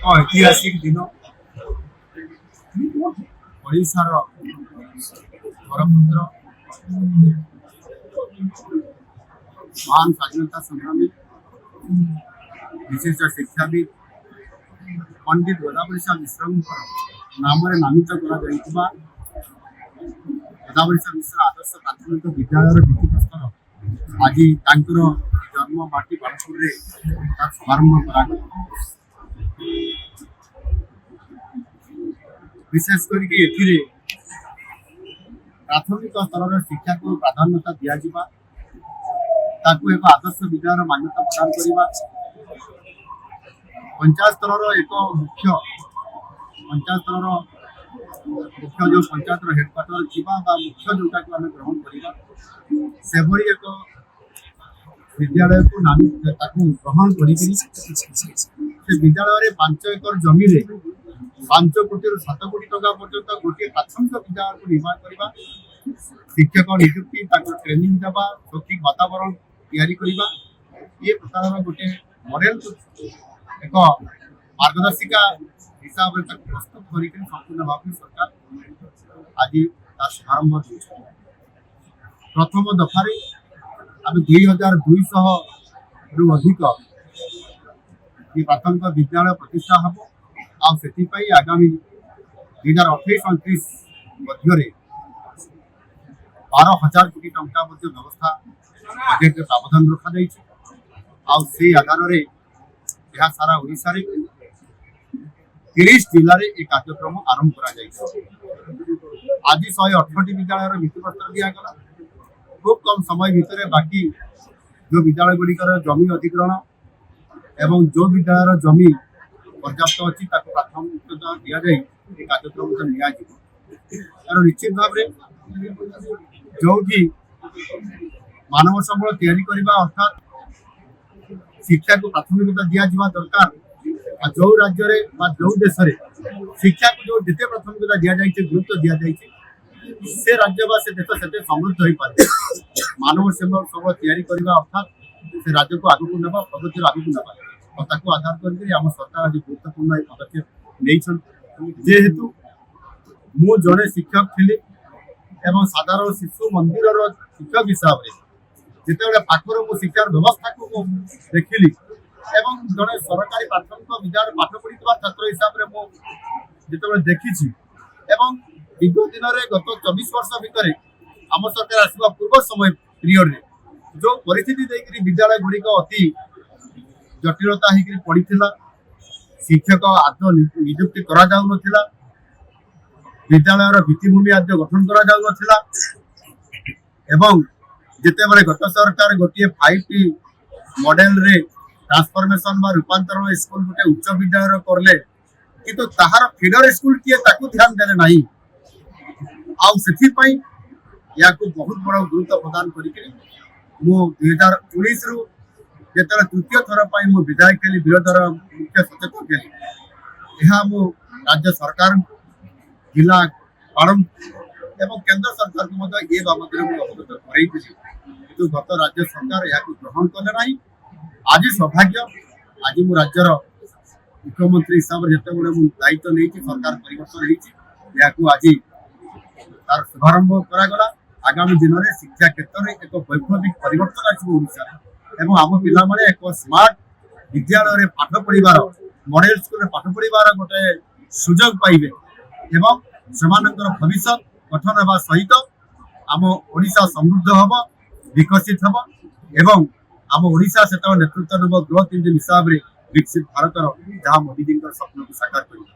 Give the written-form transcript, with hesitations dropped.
ऐतिहासिक दिन ओडिशार परमपुत्र महान स्वाधीनता संग्रामी विशिष्ट शिक्षाविद पंडित गोदावरीशा मिश्र नाम नामित गोदावरीशा मिश्र आदर्श प्राथमिक विद्यालय भित्तिप्रस्तर आज जन्म माटी बालपुर शुभारंभ कर विशेषकर प्राथमिक स्तर शिक्षा को प्राधान्यता दिज्व एक आदर्श विद्यालय मान्यता प्रदान करने पंचायत स्तर एक मुख्य जो पंचायत हेडक्वार्टर जीवा मुख्य जोटा को आम ग्रहण करवा से एक विद्यालय को ग्रहण कर विद्यालय 5 एकर जमी 5 कोटी 7 कोटी टका पर्यंत गोटे प्राथमिक विद्यालय को निर्माण करवा शिक्षक नियुक्ति ट्रेनिंग देवा सठिक वातावरण तैयारी करवा ये प्रकार गोटे मॉडल एक मार्गदर्शिका हिसाब से प्रस्तुत कर संपूर्ण भाव सरकार आज शुभारंभ प्रथम दफार आम 2200 रु अधिक ये प्राथमिक विद्यालय प्रतिष्ठा हम आगामी 2028-29 मध्य 12,000 कोटी टंका व्यवस्था बजेट प्रावधान रखा से आधार में यह सारा ओडिशा 30 जिले में एक कार्यक्रम आरंभ कर आज 168 विद्यालय भित्तिप्रस्तर दिगला खूब कम समय भितर बाकी जो विद्यालय गुड़िकर जमी अधिग्रहण एवं जो विद्यालय जमी पर्याप्त अच्छी प्राथमिकता दि जाए कार्यक्रम कारण निश्चित भाव जो मानव संबल तैयारी करने अर्थात शिक्षा को प्राथमिकता दिज्वा दरकार जो राज्य जो देश शिक्षा को जो जिते प्राथमिकता दि जाए गुरुत्व दि जाए से राज्य से देश से समृद्ध हो पारे मानव संबल तैयारी करने अर्थात से राज्य को आगक ना प्रगति आगक ना और आधार करके आम सरकार आज गुरुत्वपूर्ण पदक्षेप नहीं जेहेतु मु जड़े शिक्षक थी एवं साधारण शिशु मंदिर शिक्षक हिसाब से जिते पाखर मो शिक्षार व्यवस्था को देखिली एवं जड़े सरकारी प्राथमिक विद्यालय पाठ पढ़ी छात्र हिसाब से मुझे देखी विगत दिन में गत 24 वर्ष भितर आम सरकार आसवा पूर्व समय पीरियड जो परिस्थिति देखिए विद्यालय गुड़िक अति जटिलता होकर पड़ा शिक्षक आद नियुक्ति करा विद्यालय भित्तिभूमि आद्य गठन करा जिते गत सरकार गोटे 5T मॉडल रे ट्रांसफॉर्मेशन रूपांतरण स्कूल गोटे उच्च विद्यालय करले किंतु ताहार फीडर स्कूल किए ताकू ध्यान देले नहीं या बहुत बड़ा गुरुत्व प्रदान करके 2019 रु जिते तृतीय थर पर विधायक थी विरोधर मुख्य सचेतक थी यह राज्य सरकार जिला पालन एवं केंद्र सरकार को ये बाबद अवगत कराई किंतु गत राज्य सरकार यह ग्रहण कले ना आज सौभाग्य आज मु राज्यर मुख्यमंत्री हिसाब से जिते दायित्व नहीं सरकार परिवर्तन आज तार शुभारंभ करागला आगामी दिन में शिक्षा क्षेत्र में एक वैप्लविक परिवर्तन आसोशा एवं आम पिला एक स्मार्ट विद्यालय पाठ पढ़ार मॉडल स्कूल पाठ पढ़ार गोटे सुजोग पाइबे एवं सेमानकर भविष्य गठन होगा सहित आम ओडिशा समृद्ध हम विकसित हम एवं आम ओडिशा से नेतृत्व नब ग्रोथ इंजिन हिसाब से विकसित भारत जहाँ मोदी जी स्वप्न को साकार कर